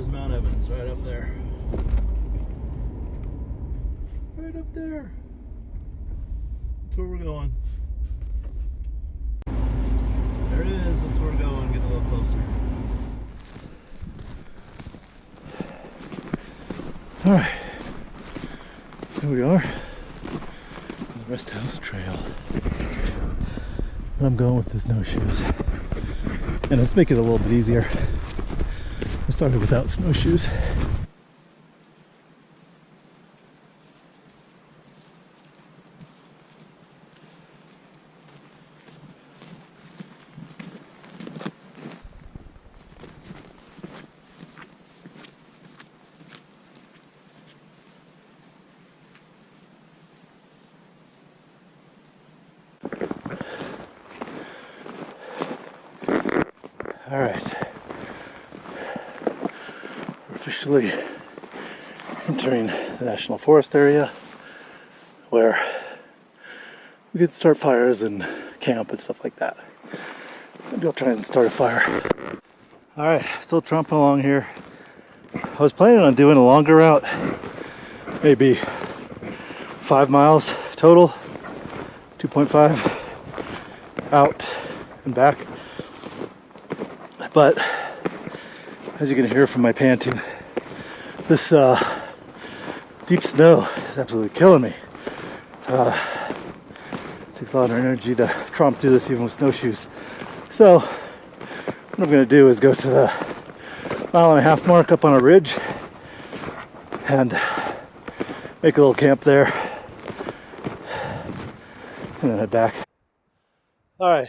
There's Mount Evans right up there. Right up there. That's where we're going. There it is. That's where we're going. Get a little closer. Alright. Here we are. On the Resthouse Trail. And I'm going with the snowshoes. And let's make it a little bit easier. I started without snowshoes. All right, we're officially entering the National Forest area where we can start fires and camp and stuff like that. Maybe I'll try and start a fire. All right, still tromping along here. I was planning on doing a longer route, maybe 5 miles total, 2.5 out and back. But as you can hear from my panting, this deep snow is absolutely killing me. Takes a lot of energy to tromp through this even with snowshoes. So what I'm going to do is go to the 1.5 mile mark up on a ridge and make a little camp there and then head back. All right.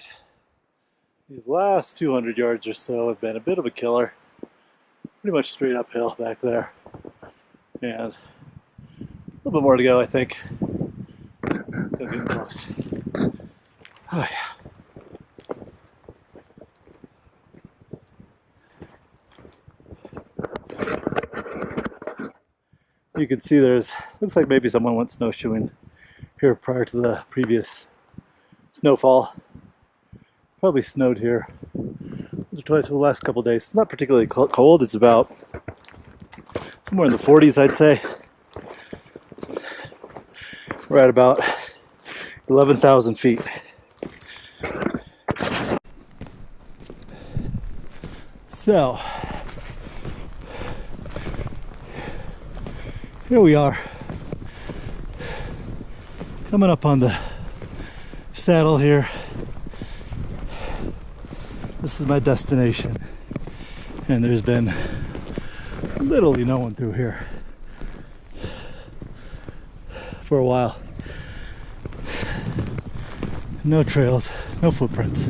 These last 200 yards or so have been a bit of a killer. Pretty much straight uphill back there. And a little bit more to go, I think. Getting close. Oh yeah. You can see looks like maybe someone went snowshoeing here prior to the previous snowfall. Probably snowed here once or twice for the last couple of days. It's not particularly cold. It's about somewhere in the 40s, I'd say. We're at about 11,000 feet. So, here we are. Coming up on the saddle here. This is my destination, and there's been literally no one through here for a while. No trails, no footprints.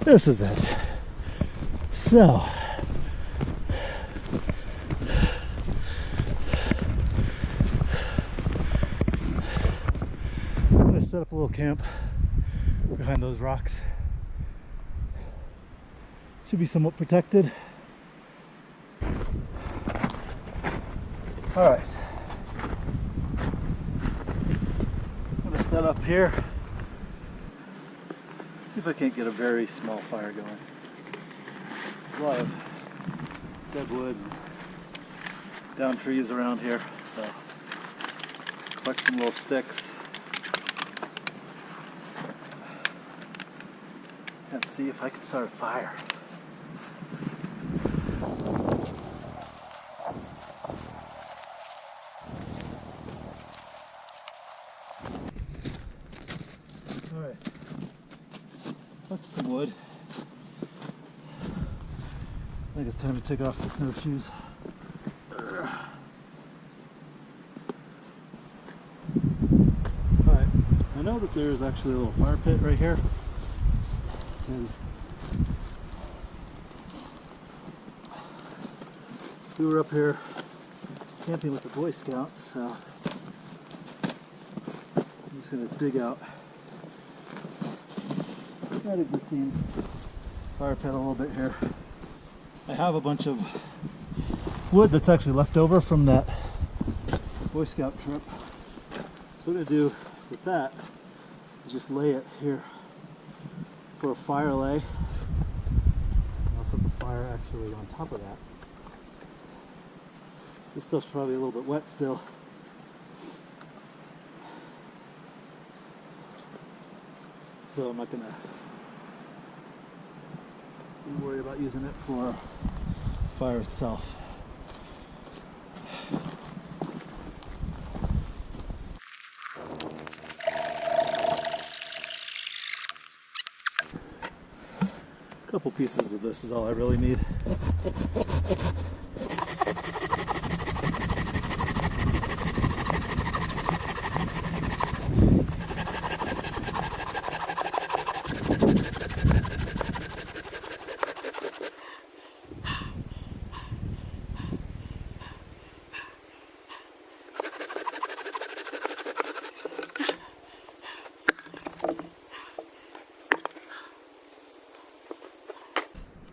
This is it. So, set up a little camp behind those rocks. Should be somewhat protected. All right, I'm gonna set up here. See if I can't get a very small fire going. There's a lot of dead wood and down trees around here, so collect some little sticks. And see if I can start a fire. Alright, collected some wood. I think it's time to take off the snowshoes. Alright, I know that there's actually a little fire pit right here. We were up here camping with the Boy Scouts, so I'm just going to dig out that existing fire pit a little bit here. I have a bunch of wood that's actually left over from that Boy Scout trip. So what I'm going to do with that just lay it here for a fire lay. I'll set the fire actually on top of that. This stuff's probably a little bit wet still. So I'm not gonna worry about using it for fire itself. A couple pieces of this is all I really need.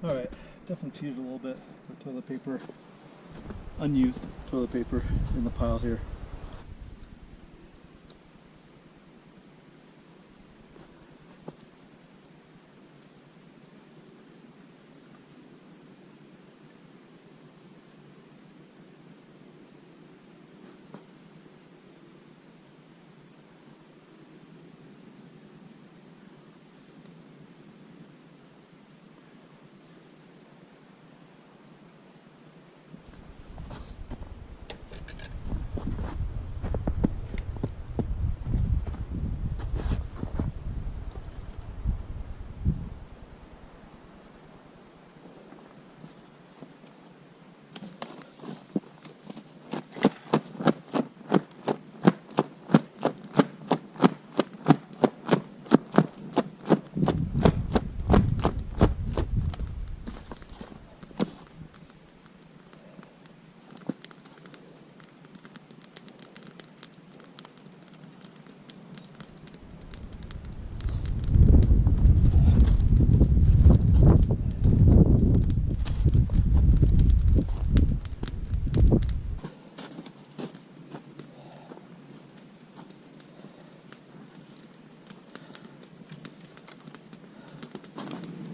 Alright, definitely used a little bit for toilet paper, unused toilet paper in the pile here.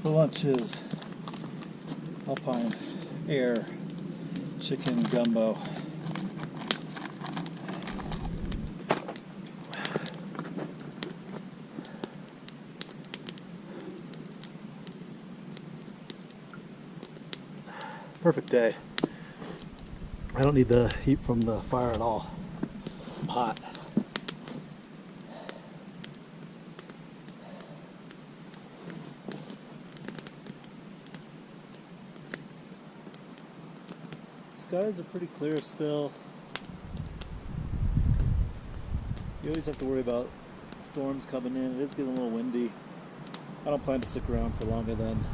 For lunch is Alpine Air chicken gumbo. Perfect day. I don't need the heat from the fire at all. I'm hot. Skies are pretty clear still. You always have to worry about storms coming in. It is getting a little windy. I don't plan to stick around for longer than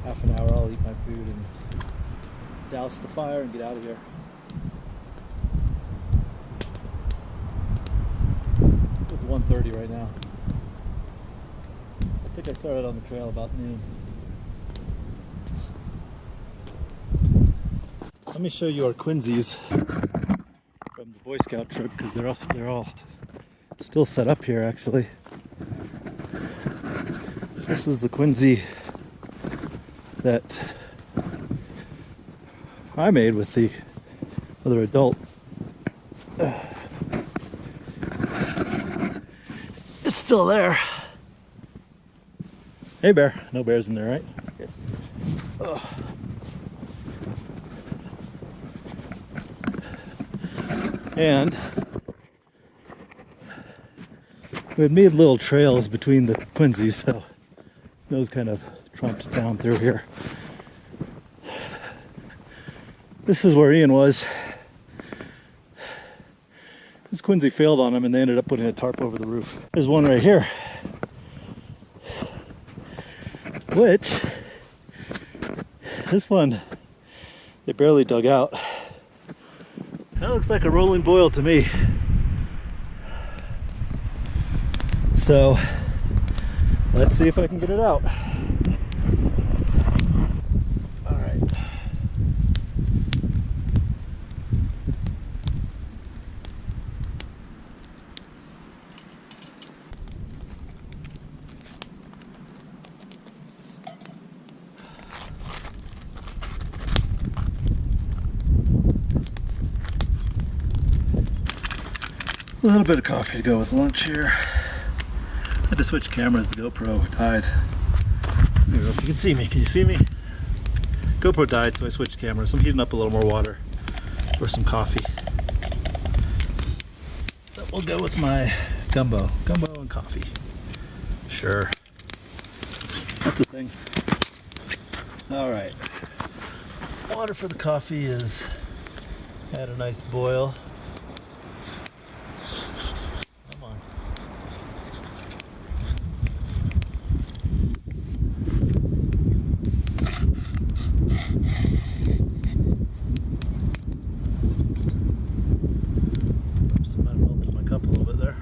half an hour. I'll eat my food and douse the fire and get out of here. It's 1:30 right now. I think I started on the trail about noon. Let me show you our Quincy's from the Boy Scout trip, because they're all still set up here actually. This is the Quincy that I made with the other adult. It's still there. Hey bear. No bears in there, right? Okay. Oh. And we had made little trails between the Quincy's, so snow's kind of trumped down through here. This is where Ian was. This Quincy failed on him and they ended up putting a tarp over the roof. There's one right here, which, this one, they barely dug out. That looks like a rolling boil to me. So, let's see if I can get it out. All right. A little bit of coffee to go with lunch here. I had to switch cameras. The GoPro died. I don't know if you can see me. Can you see me? GoPro died, so I switched cameras. I'm heating up a little more water for some coffee. So we'll go with my gumbo and coffee. Sure, that's a thing. All right, water for the coffee is at a nice boil. Come on. Oops, I might have melted my cup a little bit there.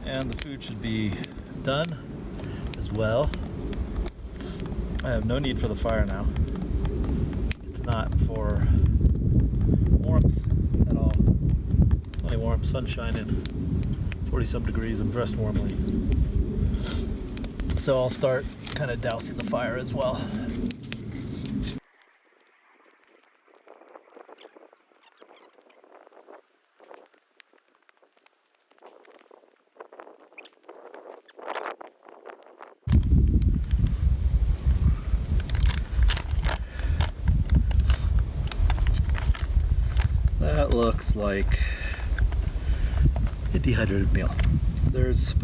And the food should be done as well. I have no need for the fire now. It's not for warmth at all. Only warm, sun shining, 40 some degrees. I'm dressed warmly. So I'll start kind of dousing the fire as well. That looks like a dehydrated meal. There is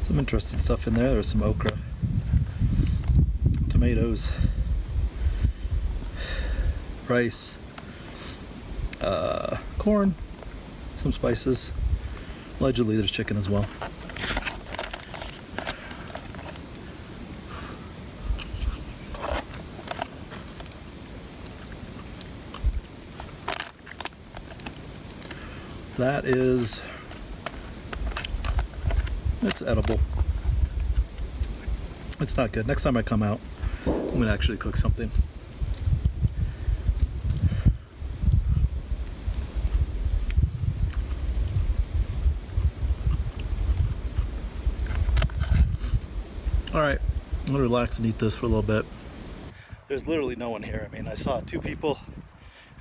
some interesting stuff in there. There's some okra, tomatoes, rice, corn, some spices. Allegedly there's chicken as well. It's edible. It's not good. Next time I come out, I'm gonna actually cook something. All right, I'm gonna relax and eat this for a little bit. There's literally no one here. I mean, I saw two people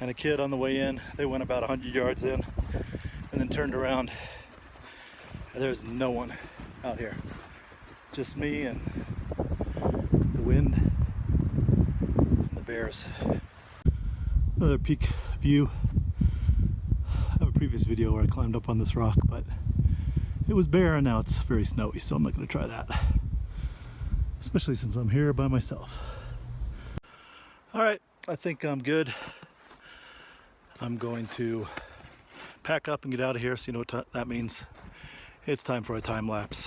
and a kid on the way in. They went about 100 yards in and then turned around. There's no one out here. Just me and the wind and the bears. Another peak view. I have a previous video where I climbed up on this rock, but it was bare and now it's very snowy, so I'm not gonna try that. Especially since I'm here by myself. All right, I think I'm good. I'm going to pack up and get out of here, so you know what that means. It's time for a time lapse.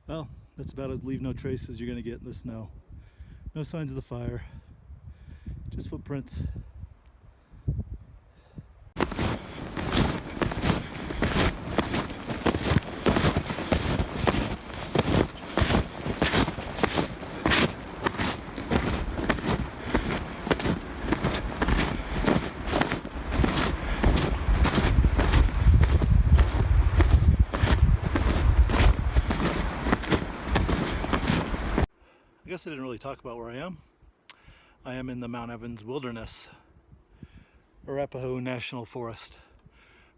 Well, that's about as leave no trace as you're gonna get in the snow. No signs of the fire, just footprints. I guess I didn't really talk about where I am. I am in the Mount Evans Wilderness, Arapahoe National Forest.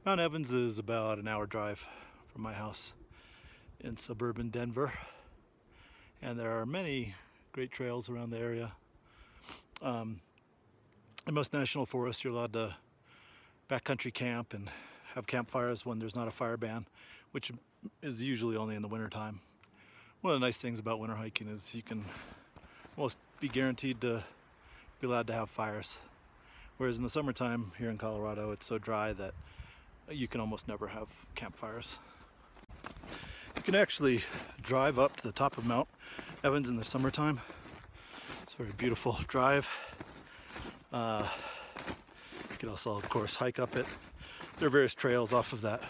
Mount Evans is about an hour drive from my house in suburban Denver. And there are many great trails around the area. In most national forests, you're allowed to backcountry camp and have campfires when there's not a fire ban, which is usually only in the wintertime. One of the nice things about winter hiking is you can almost be guaranteed to be allowed to have fires. Whereas in the summertime here in Colorado, it's so dry that you can almost never have campfires. You can actually drive up to the top of Mount Evans in the summertime. It's a very beautiful drive. could also, of course, hike up it. There are various trails off of that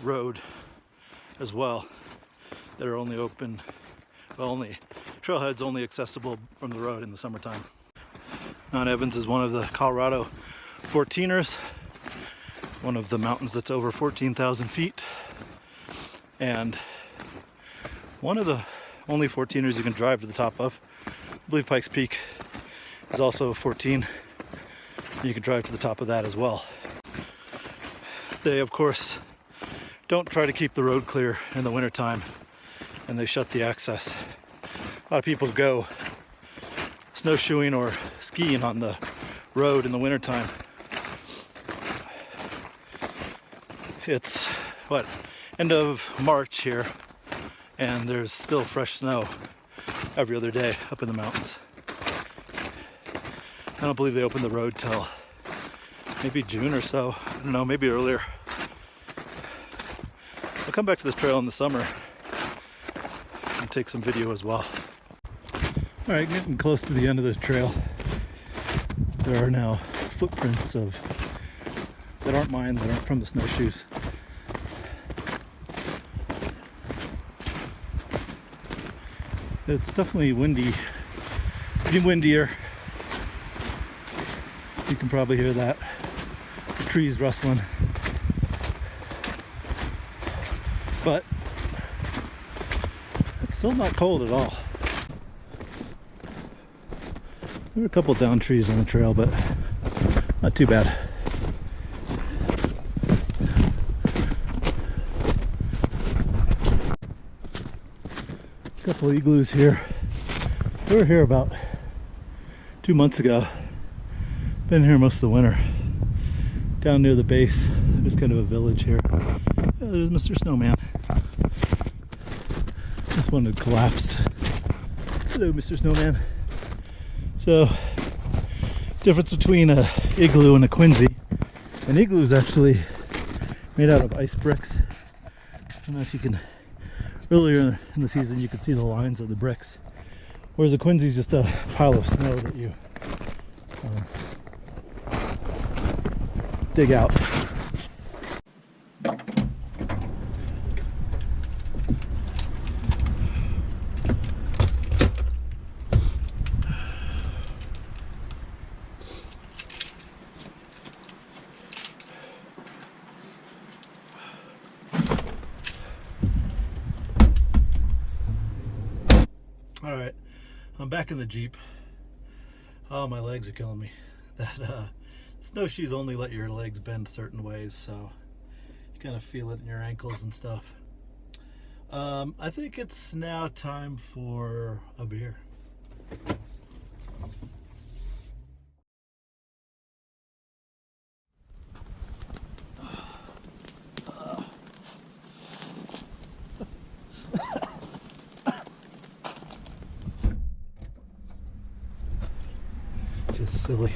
road as well that are only open, well, trailheads only accessible from the road in the summertime. Mount Evans is one of the Colorado 14ers, one of the mountains that's over 14,000 feet, and one of the only 14ers you can drive to the top of. I believe Pikes Peak is also 14. You can drive to the top of that as well. They, of course, don't try to keep the road clear in the wintertime, and they shut the access. A lot of people go snowshoeing or skiing on the road in the wintertime. It's, what, end of March here, and there's still fresh snow every other day up in the mountains. I don't believe they opened the road till maybe June or so. I don't know, maybe earlier. I'll come back to this trail in the summer and take some video as well. All right, getting close to the end of the trail. There are now footprints that aren't mine, that aren't from the snowshoes. It's definitely windy, getting windier. You can probably hear that. The trees rustling. But it's still not cold at all. There are a couple down trees on the trail, but not too bad. A couple of igloos here. We were here about 2 months ago. Been here most of the winter. Down near the base, there's kind of a village here. Oh, there's Mr. Snowman. This one had collapsed. Hello, Mr. Snowman. So, difference between a igloo and a quinzhee. An igloo is actually made out of ice bricks. I don't know if you can, earlier in the season you could see the lines of the bricks. Whereas a quinzhee is just a pile of snow that you dig out. All right, I'm back in the Jeep. Oh, my legs are killing me. That snowshoes only let your legs bend certain ways, so you kind of feel it in your ankles and stuff. I think it's now time for a beer. Just silly.